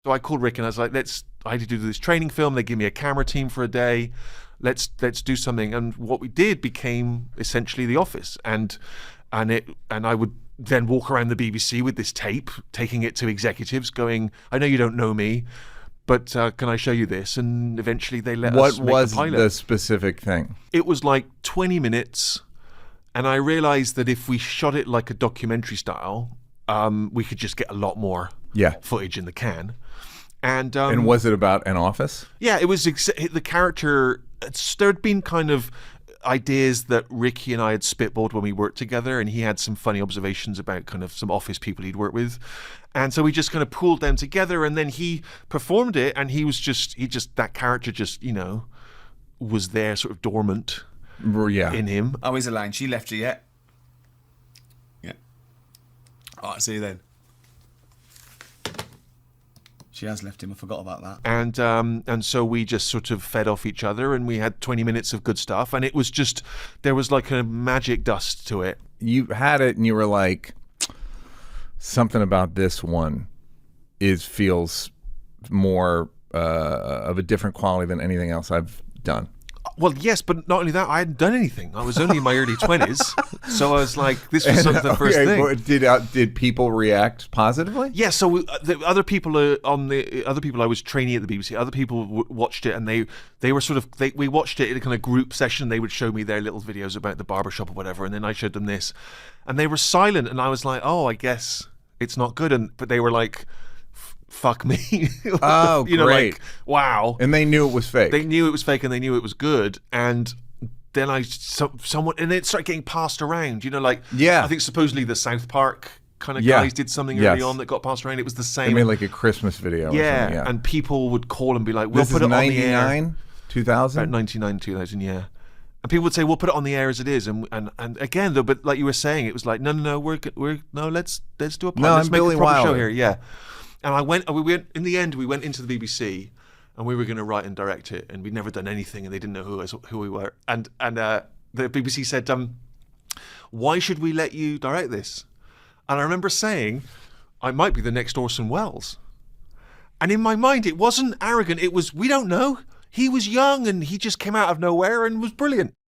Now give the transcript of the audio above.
So I called Rick and I was like, I had to do this training film. They give me a camera team for a day. Let's do something. And what we did became essentially The Office. And I would then walk around the BBC with this tape, taking it to executives, going, I know you don't know me, but can I show you this? And eventually they let us make a pilot. What was the specific thing? It was like 20 minutes. And I realized that if we shot it like a documentary style, we could just get a lot more footage in the can. And was it about an office? Yeah, it was the character. There'd been kind of ideas that Ricky and I had spitballed when we worked together, and he had some funny observations about kind of some office people he'd worked with. And so we just kind of pulled them together, and then he performed it, and that character just, was there sort of dormant in him. Oh, he's Elaine. She left you yet? Yeah. All right, see you then. She has left him. I forgot about that. And so we just sort of fed off each other, and we had 20 minutes of good stuff. And it was just, there was like a magic dust to it. You had it, and you were like, something about this one feels more of a different quality than anything else I've done. Well, yes, but not only that, I hadn't done anything. I was only in my early 20s, so I was like, this was sort of the first thing. Did people react positively? Yeah, so the other people I was training at the BBC, other people watched it, and they were sort of, we watched it in a kind of group session. They would show me their little videos about the barbershop or whatever, and then I showed them this, and they were silent, and I was like, oh, I guess it's not good, but they were like, fuck me. Oh, great. Like, wow. And they knew it was fake. They knew it was fake, and they knew it was and then someone, and it started getting passed around, I think supposedly the South Park kind of guys did something early on that got passed around. It was the same. They made like a Christmas video or something. Yeah, and people would call and be like, we'll put it on the air. 99, 2000? About 99, 2000, yeah. And people would say, we'll put it on the air as it is. And again, though, but like you were saying, it was like, no, let's do a pilot. No, let's I'm make Billy a proper show Wilder here. Yeah. And we went in the end, we went into the BBC, and we were going to write and direct it, and we'd never done anything, and they didn't know who we were. And the BBC said, why should we let you direct this? And I remember saying, I might be the next Orson Welles. And in my mind, it wasn't arrogant. It was, we don't know. He was young, and he just came out of nowhere and was brilliant.